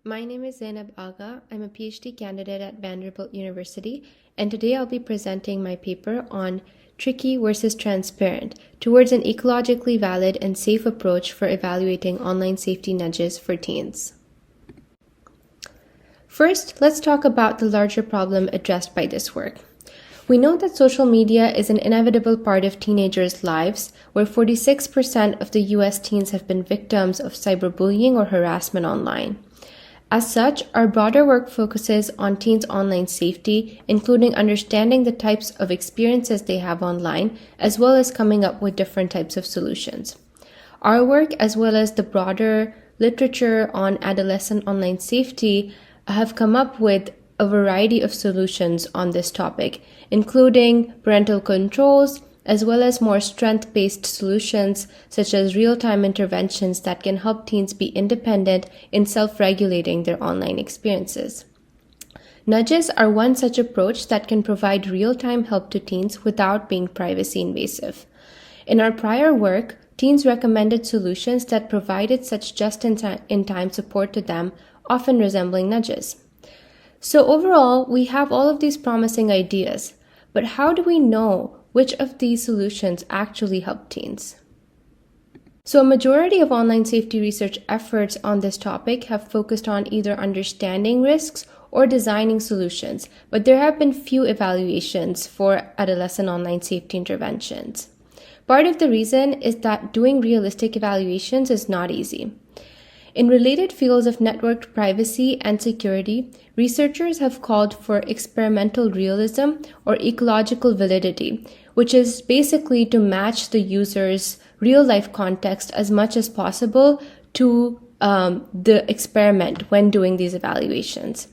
My name is Zainab Agha. I'm a PhD candidate at Vanderbilt University, and today I'll be presenting my paper on tricky versus transparent towards an ecologically valid and safe approach for evaluating online safety nudges for teens. First, let's talk about the larger problem addressed by this work. We know that social media is an inevitable part of teenagers' lives, where 46% of the US teens have been victims of cyberbullying or harassment online. As such, our broader work focuses on teens' online safety, including understanding the types of experiences they have online, as well as coming up with different types of solutions. Our work, as well as the broader literature on adolescent online safety, have come up with a variety of solutions on this topic, including parental controls, as well as more strength-based solutions such as real-time interventions that can help teens be independent in self-regulating their online experiences. Nudges are one such approach that can provide real-time help to teens without being privacy invasive. In our prior work, teens recommended solutions that provided such just-in-time support to them, often resembling nudges. So overall, we have all of these promising ideas, but how do we know which of these solutions actually help teens? So a majority of online safety research efforts on this topic have focused on either understanding risks or designing solutions, but there have been few evaluations for adolescent online safety interventions. Part of the reason is that doing realistic evaluations is not easy. In related fields of networked privacy and security, researchers have called for experimental realism or ecological validity, which is basically to match the user's real-life context as much as possible to the experiment when doing these evaluations.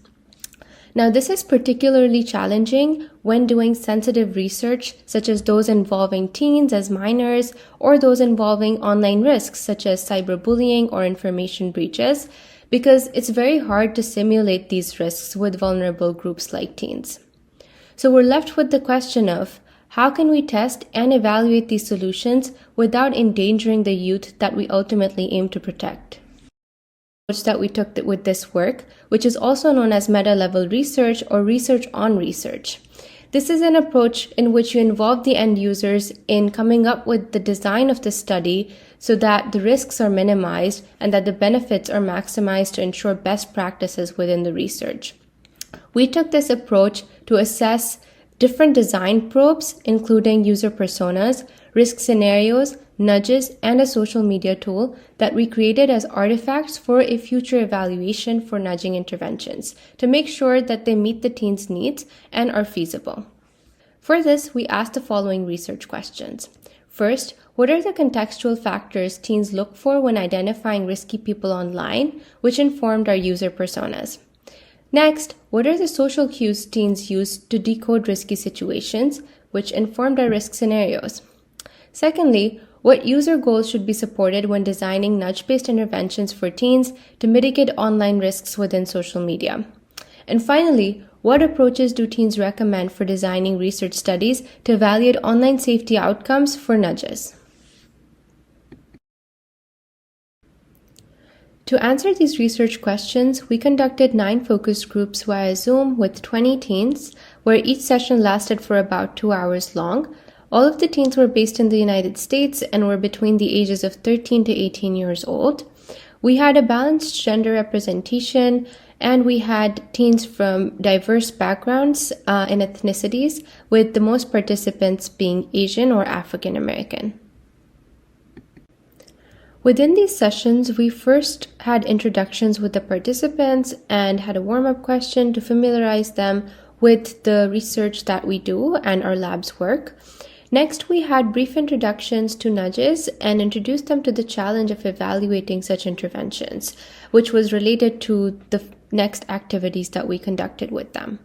Now, this is particularly challenging when doing sensitive research, such as those involving teens as minors, or those involving online risks, such as cyberbullying or information breaches, because it's very hard to simulate these risks with vulnerable groups like teens. So we're left with the question of, how can we test and evaluate these solutions without endangering the youth that we ultimately aim to protect? That we took with this work, which is also known as meta-level research or research on research. This is an approach in which you involve the end users in coming up with the design of the study so that the risks are minimized and that the benefits are maximized to ensure best practices within the research. We took this approach to assess different design probes, including user personas, risk scenarios, nudges, and a social media tool that we created as artifacts for a future evaluation for nudging interventions to make sure that they meet the teens' needs and are feasible. For this, we asked the following research questions. First, what are the contextual factors teens look for when identifying risky people online, which informed our user personas? Next, what are the social cues teens use to decode risky situations, which informed our risk scenarios? Secondly, what user goals should be supported when designing nudge-based interventions for teens to mitigate online risks within social media? And finally, what approaches do teens recommend for designing research studies to evaluate online safety outcomes for nudges? To answer these research questions, we conducted 9 focus groups via Zoom with 20 teens, where each session lasted for about 2 hours long. All of the teens were based in the United States and were between the ages of 13 to 18 years old. We had a balanced gender representation, and we had teens from diverse backgrounds and ethnicities, with the most participants being Asian or African American. Within these sessions, we first had introductions with the participants and had a warm-up question to familiarize them with the research that we do and our lab's work. Next, we had brief introductions to nudges and introduced them to the challenge of evaluating such interventions, which was related to the next activities that we conducted with them.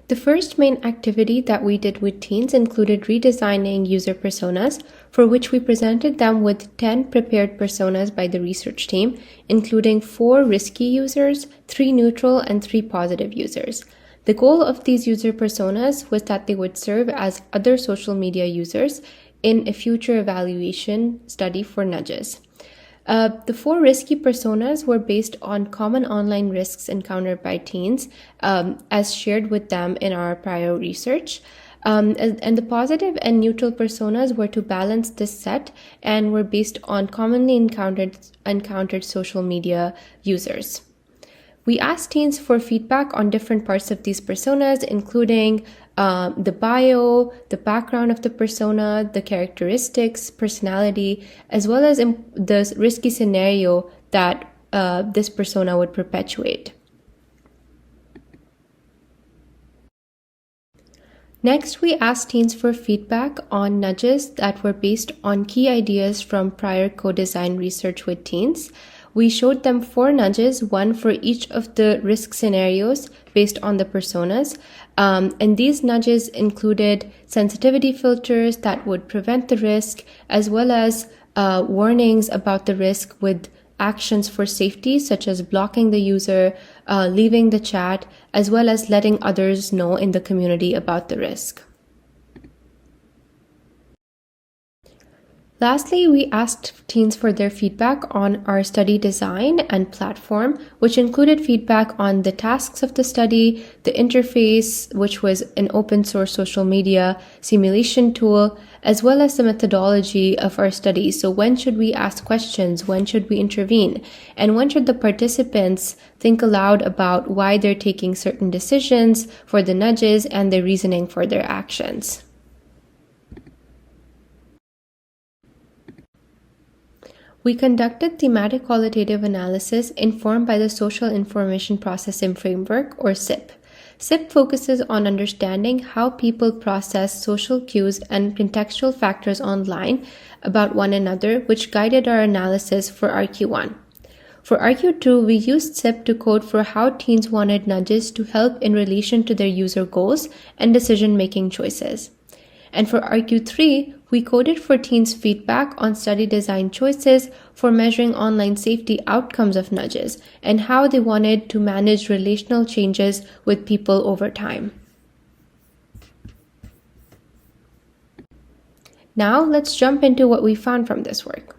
The first main activity that we did with teens included redesigning user personas, for which we presented them with 10 prepared personas by the research team, including 4 risky users, 3 neutral, and 3 positive users. The goal of these user personas was that they would serve as other social media users in a future evaluation study for nudges. The 4 risky personas were based on common online risks encountered by teens, as shared with them in our prior research. And the positive and neutral personas were to balance this set and were based on commonly encountered social media users. We asked teens for feedback on different parts of these personas, including the bio, the background of the persona, the characteristics, personality, as well as the risky scenario that this persona would perpetuate. Next, we asked teens for feedback on nudges that were based on key ideas from prior co-design research with teens. We showed them 4 nudges, one for each of the risk scenarios based on the personas. And these nudges included sensitivity filters that would prevent the risk, as well as warnings about the risk with actions for safety, such as blocking the user, leaving the chat, as well as letting others know in the community about the risk. Lastly, we asked teens for their feedback on our study design and platform, which included feedback on the tasks of the study, the interface, which was an open source social media simulation tool, as well as the methodology of our study. So when should we ask questions? When should we intervene? And when should the participants think aloud about why they're taking certain decisions for the nudges and their reasoning for their actions? We conducted thematic qualitative analysis informed by the Social Information Processing Framework, or SIP. SIP focuses on understanding how people process social cues and contextual factors online about one another, which guided our analysis for RQ1. For RQ2, we used SIP to code for how teens wanted nudges to help in relation to their user goals and decision-making choices. And for RQ3, we coded for teens' feedback on study design choices for measuring online safety outcomes of nudges and how they wanted to manage relational changes with people over time. Now let's jump into what we found from this work.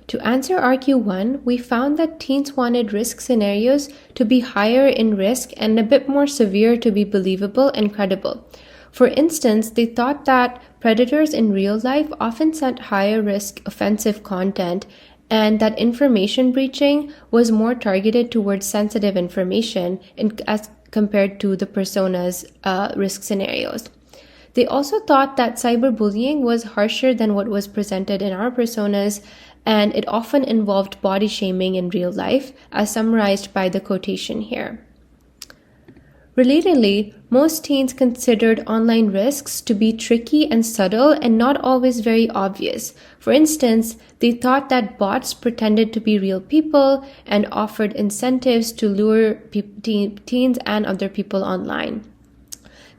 To answer RQ1, we found that teens wanted risk scenarios to be higher in risk and a bit more severe to be believable and credible. For instance, they thought that predators in real life often sent higher risk offensive content and that information breaching was more targeted towards sensitive information as compared to the persona's risk scenarios. They also thought that cyberbullying was harsher than what was presented in our personas, and it often involved body shaming in real life, as summarized by the quotation here. Relatedly, most teens considered online risks to be tricky and subtle and not always very obvious. For instance, they thought that bots pretended to be real people and offered incentives to lure teens and other people online.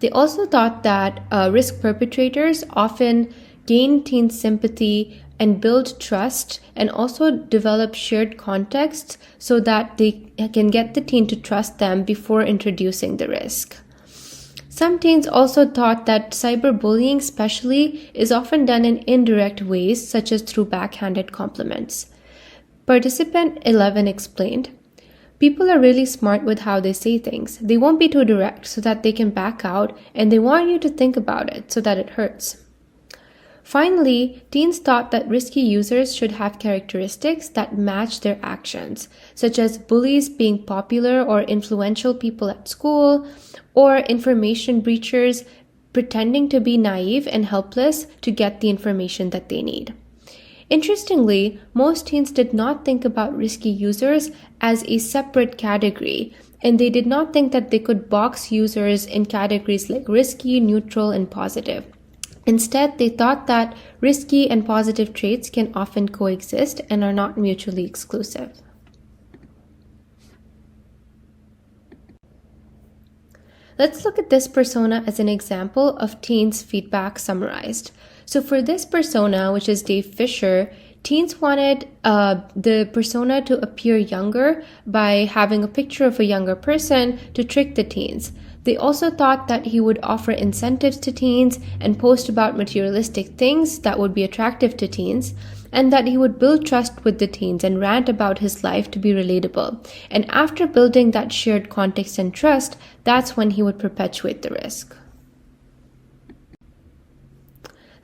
They also thought that risk perpetrators often gain teen sympathy and build trust and also develop shared context so that they can get the teen to trust them before introducing the risk. Some teens also thought that cyberbullying especially is often done in indirect ways, such as through backhanded compliments. Participant 11 explained, "People are really smart with how they say things. They won't be too direct so that they can back out, and they want you to think about it so that it hurts." Finally, teens thought that risky users should have characteristics that match their actions, such as bullies being popular or influential people at school, or information breachers pretending to be naive and helpless to get the information that they need. Interestingly, most teens did not think about risky users as a separate category, and they did not think that they could box users in categories like risky, neutral, and positive. Instead, they thought that risky and positive traits can often coexist and are not mutually exclusive. Let's look at this persona as an example of teens' feedback summarized. So for this persona, which is Dave Fisher, teens wanted the persona to appear younger by having a picture of a younger person to trick the teens. They also thought that he would offer incentives to teens and post about materialistic things that would be attractive to teens. and that he would build trust with the teens and rant about his life to be relatable. And after building that shared context and trust, that's when he would perpetuate the risk.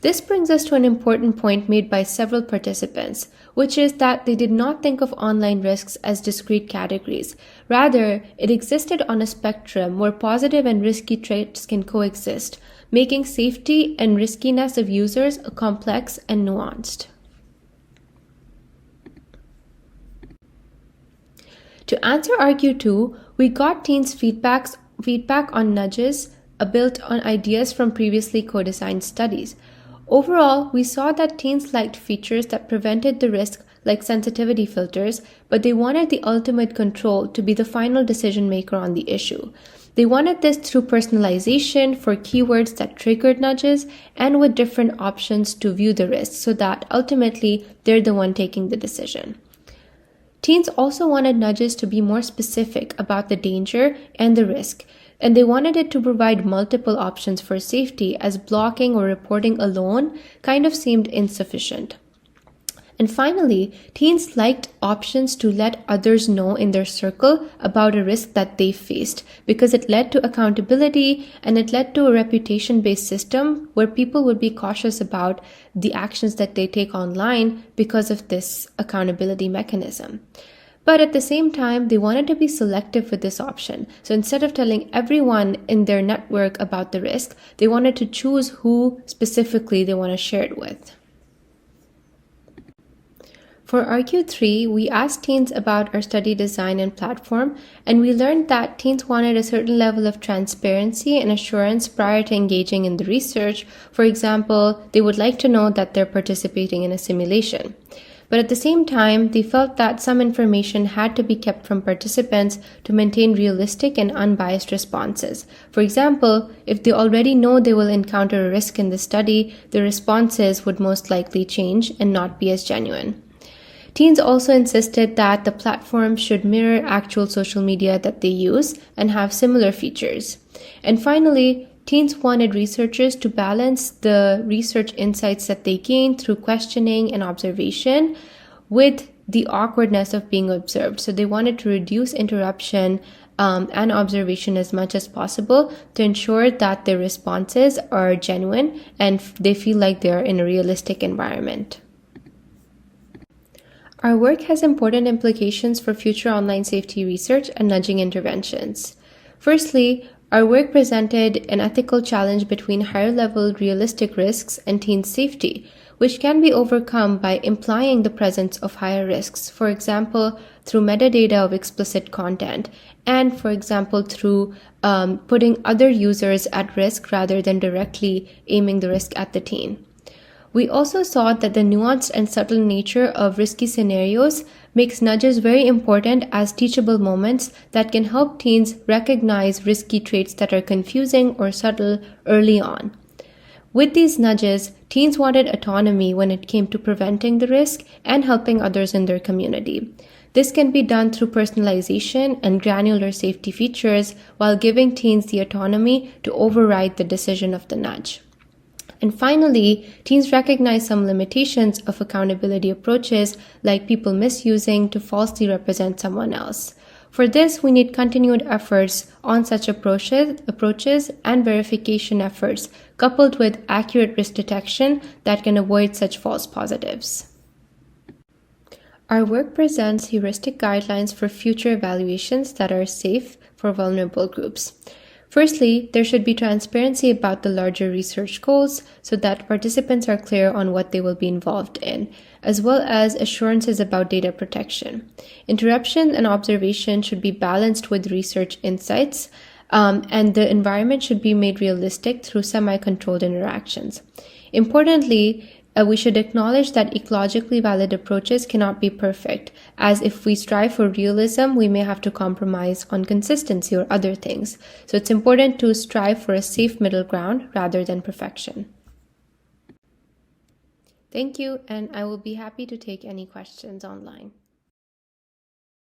This brings us to an important point made by several participants, which is that they did not think of online risks as discrete categories. Rather, it existed on a spectrum where positive and risky traits can coexist, making safety and riskiness of users complex and nuanced. To answer Argue 2, we got teens' feedback on nudges built on ideas from previously co-designed studies. Overall, we saw that teens liked features that prevented the risk, like sensitivity filters, but they wanted the ultimate control to be the final decision maker on the issue. They wanted this through personalization for keywords that triggered nudges and with different options to view the risk so that ultimately they're the one taking the decision. Teens also wanted nudges to be more specific about the danger and the risk, and they wanted it to provide multiple options for safety, as blocking or reporting alone kind of seemed insufficient. And finally, teens liked options to let others know in their circle about a risk that they faced, because it led to accountability and it led to a reputation-based system where people would be cautious about the actions that they take online because of this accountability mechanism. But at the same time, they wanted to be selective with this option. So instead of telling everyone in their network about the risk, they wanted to choose who specifically they want to share it with. For Argue 3, we asked teens about our study design and platform, and we learned that teens wanted a certain level of transparency and assurance prior to engaging in the research. For example, they would like to know that they're participating in a simulation. But at the same time, they felt that some information had to be kept from participants to maintain realistic and unbiased responses. For example, if they already know they will encounter a risk in the study, the responses would most likely change and not be as genuine. Teens also insisted that the platform should mirror actual social media that they use and have similar features. And finally, teens wanted researchers to balance the research insights that they gained through questioning and observation with the awkwardness of being observed. So they wanted to reduce interruption and observation as much as possible to ensure that their responses are genuine and they feel like they're in a realistic environment. Our work has important implications for future online safety research and nudging interventions. Firstly, our work presented an ethical challenge between higher-level realistic risks and teen safety, which can be overcome by implying the presence of higher risks, for example, through metadata of explicit content, and, for example, through putting other users at risk rather than directly aiming the risk at the teen. We also saw that the nuanced and subtle nature of risky scenarios makes nudges very important as teachable moments that can help teens recognize risky traits that are confusing or subtle early on. With these nudges, teens wanted autonomy when it came to preventing the risk and helping others in their community. This can be done through personalization and granular safety features while giving teens the autonomy to override the decision of the nudge. And finally, teens recognize some limitations of accountability approaches, like people misusing to falsely represent someone else. For this, we need continued efforts on such approaches and verification efforts, coupled with accurate risk detection that can avoid such false positives. Our work presents heuristic guidelines for future evaluations that are safe for vulnerable groups. Firstly, there should be transparency about the larger research goals so that participants are clear on what they will be involved in, as well as assurances about data protection. Interruption and observation should be balanced with research insights, and the environment should be made realistic through semi-controlled interactions. Importantly, we should acknowledge that ecologically valid approaches cannot be perfect, as if we strive for realism, we may have to compromise on consistency or other things. So it's important to strive for a safe middle ground rather than perfection. Thank you, and I will be happy to take any questions online.